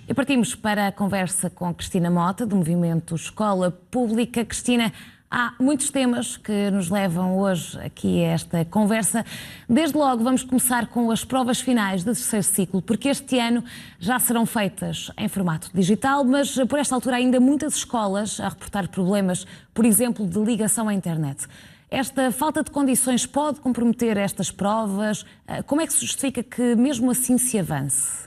E partimos para a conversa com Cristina Mota, do movimento Escola Pública. Cristina, há muitos temas que nos levam hoje aqui a esta conversa. Desde logo vamos começar com as provas finais do terceiro ciclo, porque este ano já serão feitas em formato digital, mas por esta altura ainda muitas escolas a reportar problemas, por exemplo, de ligação à internet. Esta falta de condições pode comprometer estas provas? Como é que se justifica que mesmo assim se avance?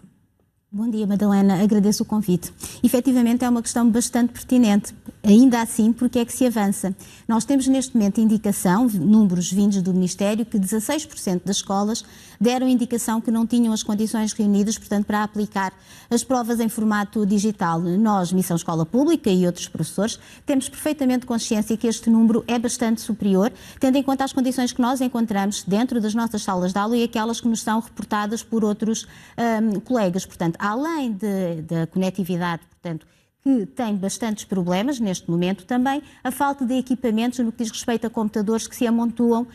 Bom dia, Madalena. Agradeço o convite. Efetivamente é uma questão bastante pertinente. Ainda assim, porque é que se avança? Nós temos neste momento indicação, números vindos do Ministério, que 16% das escolas deram indicação que não tinham as condições reunidas, portanto, para aplicar as provas em formato digital. Nós, Missão Escola Pública e outros professores, temos perfeitamente consciência que este número é bastante superior, tendo em conta as condições que nós encontramos dentro das nossas salas de aula e aquelas que nos são reportadas por outros colegas. Portanto, além da conectividade, portanto, que tem bastantes problemas neste momento, também a falta de equipamentos no que diz respeito a computadores que se amontoam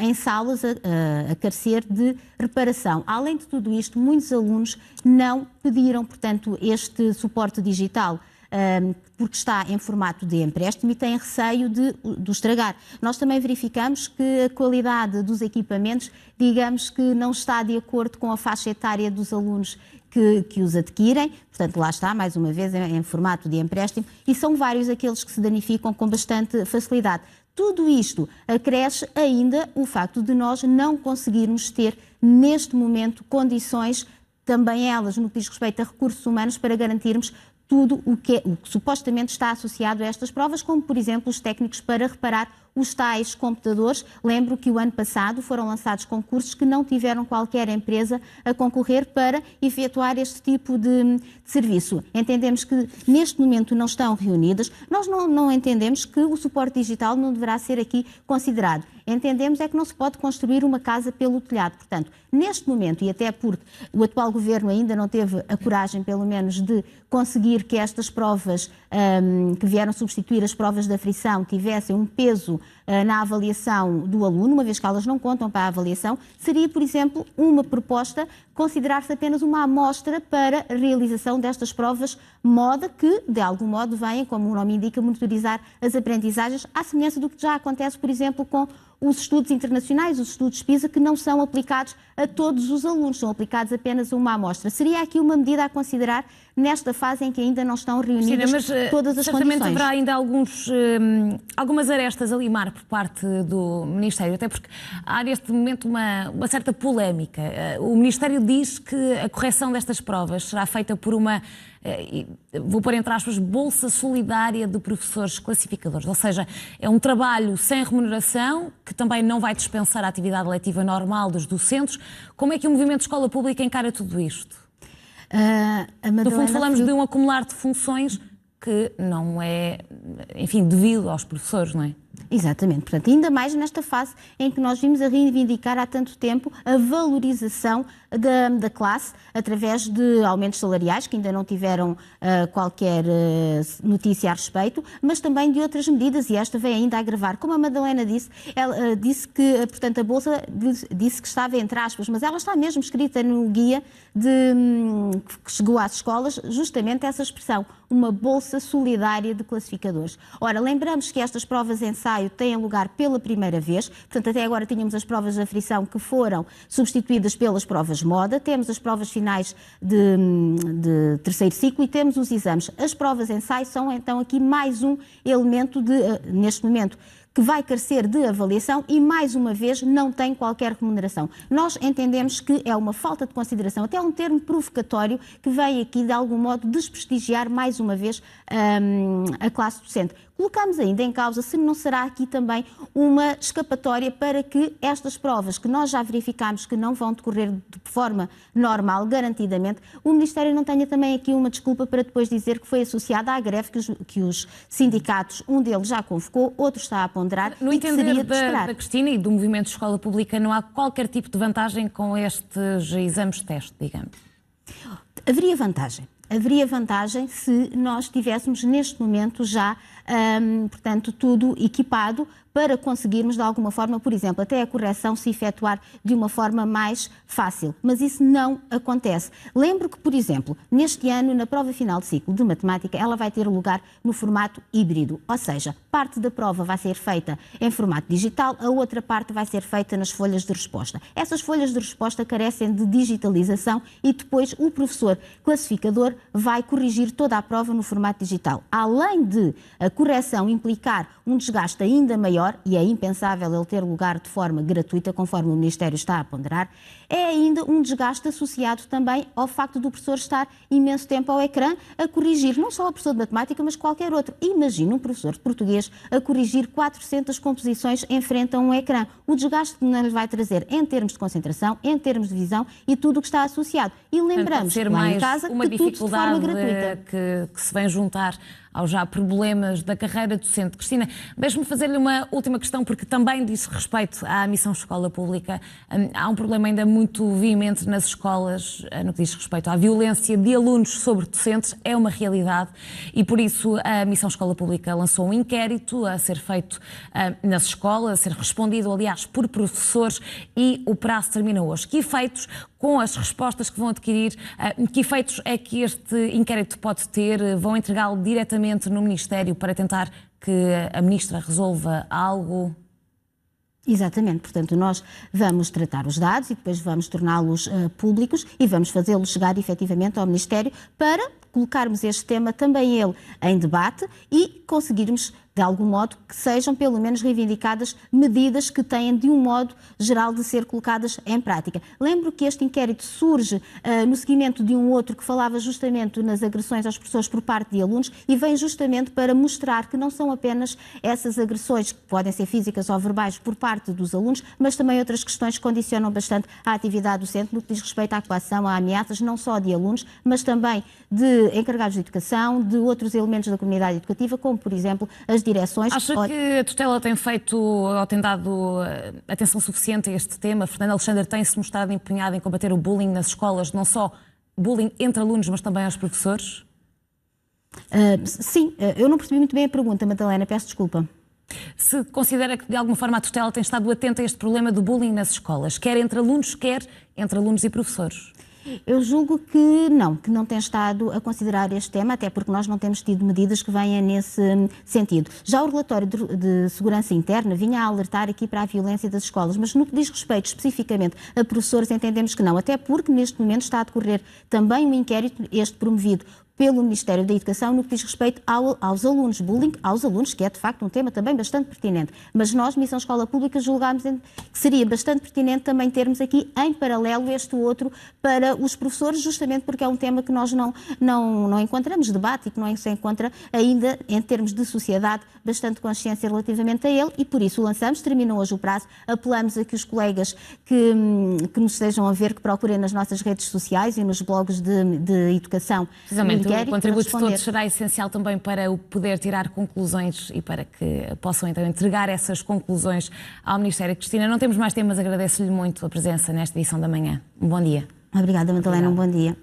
em salas a carecer de reparação. Além de tudo isto, muitos alunos não pediram, portanto, este suporte digital, porque está em formato de empréstimo e têm receio de o estragar. Nós também verificamos que a qualidade dos equipamentos, digamos que não está de acordo com a faixa etária dos alunos que os adquirem, portanto lá está, mais uma vez, em formato de empréstimo, e são vários aqueles que se danificam com bastante facilidade. Tudo isto acresce ainda o facto de nós não conseguirmos ter, neste momento, condições, também elas, no que diz respeito a recursos humanos, para garantirmos tudo o que supostamente está associado a estas provas, como, por exemplo, os técnicos para reparar os tais computadores. Lembro que o ano passado foram lançados concursos que não tiveram qualquer empresa a concorrer para efetuar este tipo de serviço. Entendemos que neste momento não estão reunidas. Nós não entendemos que o suporte digital não deverá ser aqui considerado. Entendemos é que não se pode construir uma casa pelo telhado. Portanto, neste momento, e até porque o atual governo ainda não teve a coragem, pelo menos, de conseguir que estas provas que vieram substituir as provas da frição tivessem um peso na avaliação do aluno, uma vez que elas não contam para a avaliação, seria, por exemplo, uma proposta considerar-se apenas uma amostra para a realização destas provas moda que, de algum modo, vêm, como o nome indica, monitorizar as aprendizagens, à semelhança do que já acontece, por exemplo, com os estudos internacionais, os estudos PISA, que não são aplicados a todos os alunos, são aplicados apenas a uma amostra. Seria aqui uma medida a considerar nesta fase em que ainda não estão reunidas todas as condições. Certamente haverá ainda algumas arestas a limar por parte do Ministério, até porque há neste momento uma certa polémica. O Ministério diz que a correção destas provas será feita por uma, vou pôr entre aspas, bolsa solidária de professores classificadores, ou seja, é um trabalho sem remuneração, que também não vai dispensar a atividade letiva normal dos docentes. Como é que o movimento Escola Pública encara tudo isto? No fundo, falamos de um acumular de funções que não é, enfim, devido aos professores, não é? Exatamente. Portanto, ainda mais nesta fase em que nós vimos a reivindicar há tanto tempo a valorização da classe através de aumentos salariais, que ainda não tiveram qualquer notícia a respeito, mas também de outras medidas, e esta vem ainda a agravar. Como a Madalena disse, ela disse que, portanto, a Bolsa disse que estava entre aspas, mas ela está mesmo escrita no guia que chegou às escolas, justamente essa expressão, uma Bolsa Solidária de Classificadores. Ora, lembramos que estas provas de ensaio têm lugar pela primeira vez, portanto, até agora tínhamos as provas de aflição que foram substituídas pelas provas moda, temos as provas finais de terceiro ciclo e temos os exames. As provas de ensaio são, então, aqui mais um elemento neste momento, que vai carecer de avaliação e, mais uma vez, não tem qualquer remuneração. Nós entendemos que é uma falta de consideração, até um termo provocatório que vem aqui, de algum modo, desprestigiar, mais uma vez, a classe docente. Colocamos ainda em causa se não será aqui também uma escapatória para que estas provas, que nós já verificamos que não vão decorrer de forma normal, garantidamente, o Ministério não tenha também aqui uma desculpa para depois dizer que foi associada à greve que os sindicatos, um deles já convocou, outro está a ponderar. No entender da Cristina e do movimento de Escola Pública, não há qualquer tipo de vantagem com estes exames de teste, digamos? Haveria vantagem. haveria vantagem se nós tivéssemos neste momento já, portanto, tudo equipado para conseguirmos, de alguma forma, por exemplo, até a correção se efetuar de uma forma mais fácil. Mas isso não acontece. Lembro que, por exemplo, neste ano, na prova final de ciclo de matemática, ela vai ter lugar no formato híbrido. Ou seja, parte da prova vai ser feita em formato digital, a outra parte vai ser feita nas folhas de resposta. Essas folhas de resposta carecem de digitalização e depois o professor classificador vai corrigir toda a prova no formato digital. Além de a correção implicar um desgaste ainda maior, e é impensável ele ter lugar de forma gratuita, conforme o Ministério está a ponderar, é ainda um desgaste associado também ao facto do professor estar imenso tempo ao ecrã a corrigir, não só o professor de matemática, mas qualquer outro. Imagina um professor de português a corrigir 400 composições em frente a um ecrã. O desgaste que não lhe vai trazer em termos de concentração, em termos de visão e tudo o que está associado. E lembramos lá em casa que tudo de forma gratuita. Que se vem juntar aos já problemas da carreira docente. Cristina, deixe-me fazer-lhe uma última questão, porque também diz respeito à missão escola pública. Há um problema ainda muito veemente nas escolas, no que diz respeito à violência de alunos sobre docentes, é uma realidade e por isso a missão escola pública lançou um inquérito a ser feito nas escolas, a ser respondido, aliás, por professores e o prazo termina hoje. Que efeitos, com as respostas que vão adquirir, que efeitos é que este inquérito pode ter? Vão entregá-lo diretamente no Ministério para tentar que a Ministra resolva algo? Exatamente, portanto nós vamos tratar os dados e depois vamos torná-los públicos e vamos fazê-los chegar efetivamente ao Ministério para colocarmos este tema também ele em debate e conseguirmos de algum modo que sejam pelo menos reivindicadas medidas que têm de um modo geral de ser colocadas em prática. Lembro que este inquérito surge no seguimento de um outro que falava justamente nas agressões aos professores por parte de alunos e vem justamente para mostrar que não são apenas essas agressões que podem ser físicas ou verbais por parte dos alunos, mas também outras questões que condicionam bastante a atividade docente no que diz respeito à coação, a ameaças, não só de alunos, mas também de encarregados de educação, de outros elementos da comunidade educativa, como por exemplo as direções. Acha que a tutela tem feito ou tem dado atenção suficiente a este tema? Fernando Alexandre tem-se mostrado empenhado em combater o bullying nas escolas, não só bullying entre alunos, mas também aos professores? Sim, eu não percebi muito bem a pergunta, Madalena, peço desculpa. Se considera que de alguma forma a tutela tem estado atenta a este problema do bullying nas escolas, quer entre alunos e professores? Eu julgo que não tem estado a considerar este tema, até porque nós não temos tido medidas que venham nesse sentido. Já o relatório de segurança interna vinha a alertar aqui para a violência das escolas, mas no que diz respeito especificamente a professores entendemos que não, até porque neste momento está a decorrer também um inquérito, este promovido pelo Ministério da Educação, no que diz respeito aos alunos, bullying aos alunos, que é de facto um tema também bastante pertinente. Mas nós, Missão Escola Pública, julgámos que seria bastante pertinente também termos aqui em paralelo este outro para os professores, justamente porque é um tema que nós não encontramos debate e que não se encontra ainda em termos de sociedade bastante consciência relativamente a ele e por isso o lançamos, terminou hoje o prazo, apelamos a que os colegas que nos estejam a ver, que procurem nas nossas redes sociais e nos blogs de educação. Precisamente. O contributo de todos será essencial também para o poder tirar conclusões e para que possam então entregar essas conclusões ao Ministério. Cristina, não temos mais temas, agradeço-lhe muito a presença nesta edição da manhã. Um bom dia. Obrigada, Madalena, um bom dia.